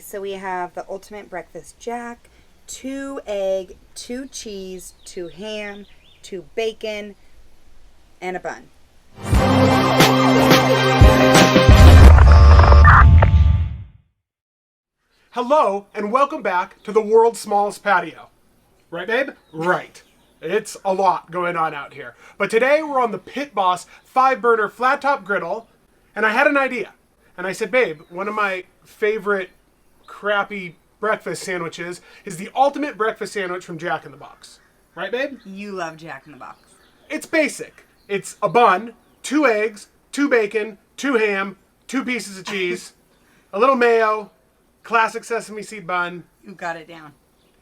So we have the ultimate breakfast jack, 2 egg, 2 cheese, 2 ham, 2 bacon, and a bun. Hello and welcome back to the world's smallest patio. Right, babe? Right. It's a lot going on out here. But today we're on the PitBoss 5-burner flat top griddle, and I had an idea. And I said, babe, one of my favorite crappy breakfast sandwiches is the ultimate breakfast sandwich from Jack in the Box. Right, babe? You love Jack in the Box. It's basic. It's a bun, 2 eggs, 2 bacon, 2 ham, 2 pieces of cheese, a little mayo, classic sesame seed bun. You got it down.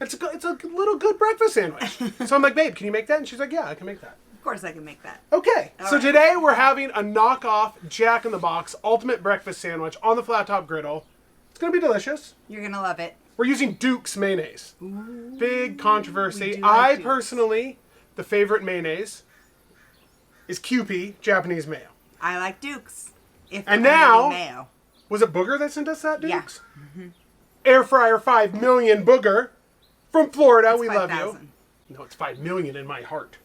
It's a little good breakfast sandwich. So I'm like, babe, can you make that? And she's like, yeah, I can make that. Of course I can make that. Okay, All so right. today we're having a knockoff Jack in the Box ultimate breakfast sandwich on the flat top griddle. It's going to be delicious. You're going to love it. We're using Duke's mayonnaise. Ooh, Big controversy. we do like I Duke's. personally, the favorite mayonnaise is QP, Japanese mayo. I like Duke's. If And I'm now- eating mayo. Was it Booger that sent us that, Yeah. Duke's? Air fryer 5 million Booger from Florida. It's we love 5,000. you. No, it's 5 million in my heart.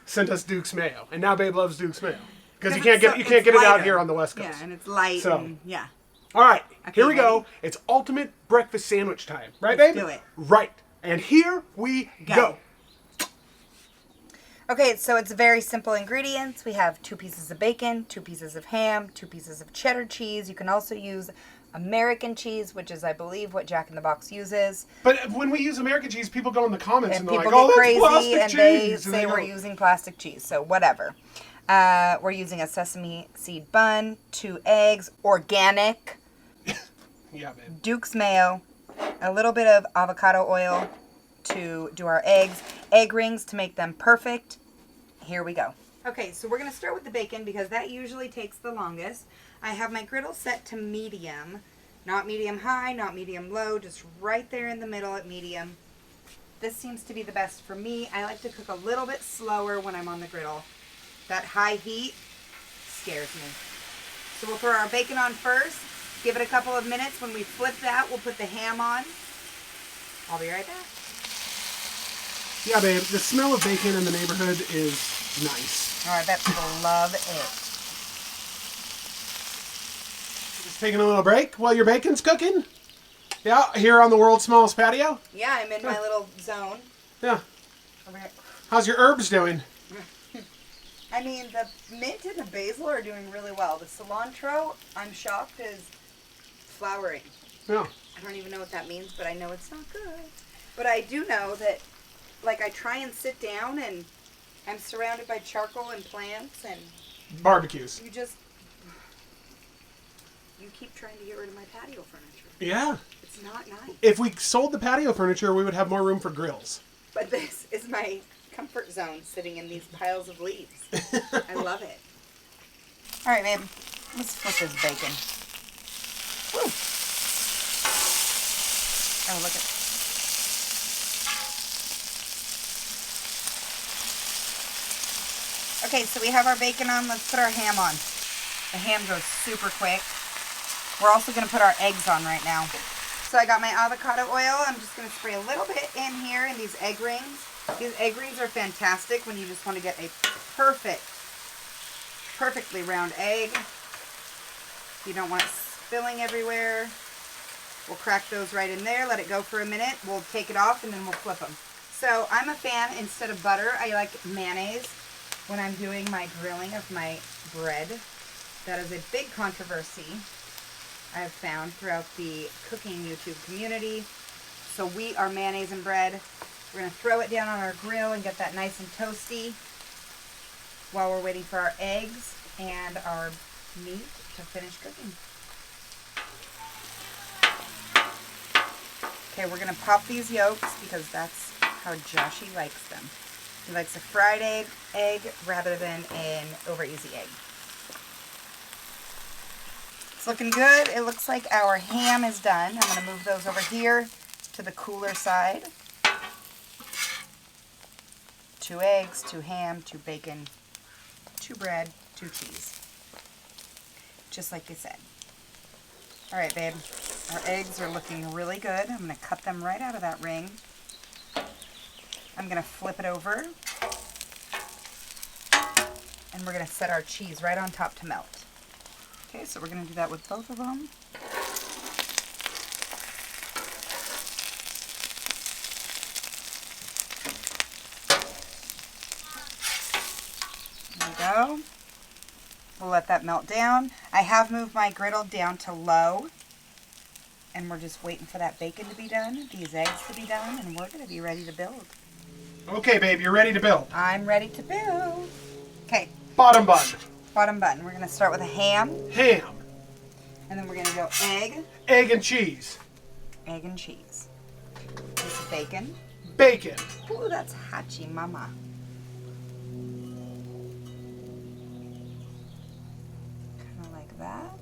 Sent us Duke's mayo, and now babe loves Duke's mayo because you can't get it's it out lighter. here on the West Coast. Yeah, and it's light. So- And, yeah. All right, Okay, here we go. ready? It's ultimate breakfast sandwich time, right, Let's babe? do it. Right, and here we Go. go. Okay, so it's very simple ingredients. We have 2 pieces of bacon, 2 pieces of ham, 2 pieces of cheddar cheese. You can also use American cheese, which is, I believe, what Jack in the Box uses. But when we use American cheese, people go in the comments And and, they're people like, "Oh, get that's crazy plastic and cheese," they and say we're go- using plastic cheese, so whatever. We're using a sesame seed bun, 2 eggs, organic, Yeah, babe. Duke's mayo, a little bit of avocado oil to do our eggs, egg rings to make them perfect. Here we go. Okay, so we're going to start with the bacon because that usually takes the longest. I have my griddle set to medium, not medium high, not medium low, just right there in the middle at medium. This seems to be the best for me. I like to cook a little bit slower when I'm on the griddle. That high heat scares me. So we'll throw our bacon on first. Give it a couple of minutes. When we flip that, we'll put the ham on. I'll be right back. Yeah, babe. The smell of bacon in the neighborhood is nice. Oh, I bet people love it. Just taking a little break while your bacon's cooking. Yeah, here on the world's smallest patio. Yeah, I'm in my little zone. Yeah. Over here. How's your herbs doing? I mean, the mint and the basil are doing really well. The cilantro, I'm shocked, is flowering. Yeah. I don't even know what that means, but I know it's not good. But I do know that, like, I try and sit down and I'm surrounded by charcoal and plants and Barbecues. you keep trying to get rid of my patio furniture. Yeah. It's not nice. If we sold the patio furniture, we would have more room for grills. But this is my comfort zone, sitting in these piles of leaves. I love it. All right, babe. Let's flip this bacon. Woo. Oh, look at. Okay, so we have our bacon on. Let's put our ham on. The ham goes super quick. We're also going to put our eggs on right now. So I got my avocado oil. I'm just going to spray a little bit in here in these egg rings. These egg rings are fantastic when you just want to get a perfectly round egg. You don't want it spilling everywhere. We'll crack those right in there. Let it go for a minute. We'll take it off and then we'll flip them. So I'm a fan, instead of butter, I like mayonnaise when I'm doing my grilling of my bread. That is a big controversy I've found throughout the cooking YouTube community. So we are mayonnaise and bread. We're going to throw it down on our grill and get that nice and toasty while we're waiting for our eggs and our meat to finish cooking. Okay, we're going to pop these yolks because that's how Joshy likes them. He likes a fried egg rather than an over easy egg. It's looking good. It looks like our ham is done. I'm going to move those over here to the cooler side. 2 eggs, 2 ham, 2 bacon, 2 bread, 2 cheese. Just like you said. All right, babe. Our eggs are looking really good. I'm going to cut them right out of that ring. I'm going to flip it over. And we're going to set our cheese right on top to melt. Okay, so we're going to do that with both of them. There we go. We'll let that melt down. I have moved my griddle down to low. And we're just waiting for that bacon to be done, these eggs to be done, and we're going to be ready to build. Okay, babe, you're ready to build. I'm ready to build. Okay. Bottom bun. Bottom bun. We're going to start with a ham. Ham. And then we're going to go egg. Egg and cheese. Egg and cheese. Piece of bacon. Bacon. Ooh, that's hachi mama. Kind of like that.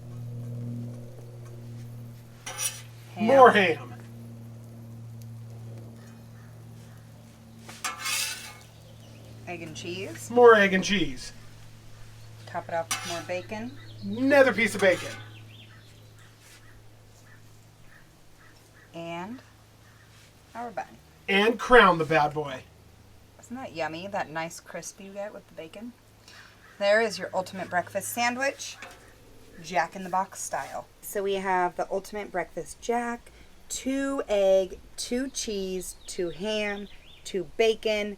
Ham. More ham. Egg and cheese. More egg and cheese. Top it off with more bacon. Another piece of bacon. And our bun. And crown the bad boy. Isn't that yummy? That nice crisp you get with the bacon. There is your ultimate breakfast sandwich. Jack in the Box style. So we have the ultimate breakfast jack, 2 egg, 2 cheese, 2 ham, 2 bacon,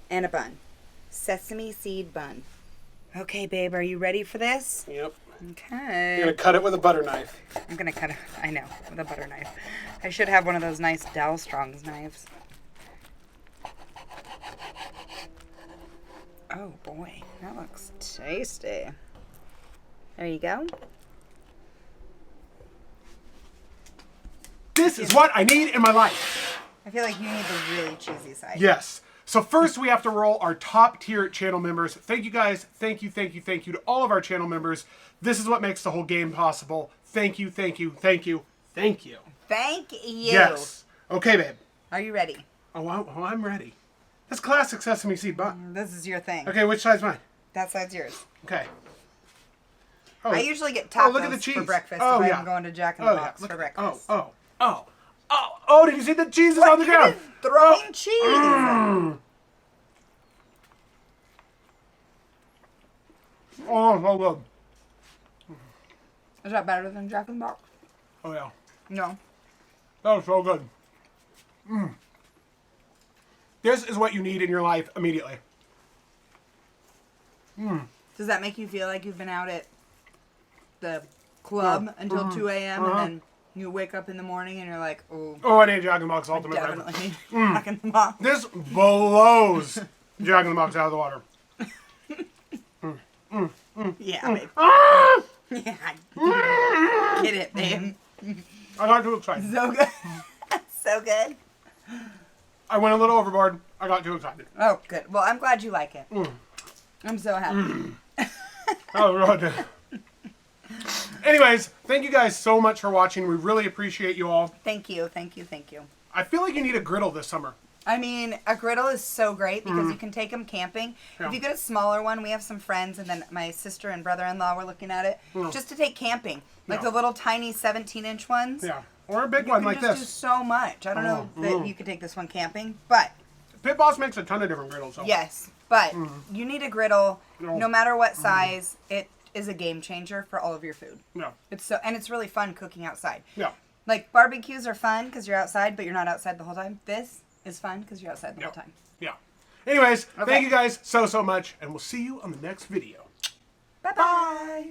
and a bun. Sesame seed bun. Okay, babe, are you ready for this? Yep. Okay. You're going to cut it with a butter knife. I'm going to cut it, I know, with a butter knife. I should have one of those nice Dow Strong's knives. Oh boy, that looks tasty. There you go. This is what I need in my life. I feel like you need the really cheesy side. Yes. So first we have to roll our top tier channel members. Thank you guys. Thank you, thank you, thank you to all of our channel members. This is what makes the whole game possible. Thank you, thank you, thank you, thank you. Thank you. Yes. Okay, babe. Are you ready? Oh, I'm ready. That's classic sesame seed bun. This is your thing. Okay, which side's mine? That side's yours. Okay. Oh, I usually get tacos look at the cheese. for breakfast Oh, if yeah. I'm going to Jack in the Box look for at- breakfast. Oh, did you see the cheese is on the ground? Throwing cheese. Oh, so good. Is that better than Jack in the Box? Oh, yeah. No. That was so good. This is what you need in your life immediately. Does that make you feel like you've been out at the club until 2 a.m. and then you wake up in the morning and you're like, oh, Oh, I need Jack in the Box Ultimate Breakfast. definitely need Jack in the Box. This blows Jack in the Box out of the water. Yeah, babe. Ah! Yeah. Get it, babe. I got too excited. So good. So good. I went a little overboard. I got too excited. Oh, good. Well, I'm glad you like it. I'm so happy. Oh, really good. Anyways, thank you guys so much for watching. We really appreciate you all. Thank you, thank you, thank you. I feel like you need a griddle this summer. I mean, a griddle is so great because you can take them camping. Yeah. If you get a smaller one, we have some friends, and then my sister and brother-in-law were looking at it, just to take camping. Like Yeah. the little tiny 17-inch ones. Yeah. Or a big You one can like just do this. so much. I don't know that you could take this one camping, but PitBoss makes a ton of different griddles. So. yes. But you need a griddle, No. no matter what size. It is a game changer for all of your food. No. And it's really fun cooking outside. Yeah. Like barbecues are fun because you're outside, but you're not outside the whole time. This is fun because you're outside the whole time. Yeah. Anyways, Okay. thank you guys so much, and we'll see you on the next video. Bye-bye.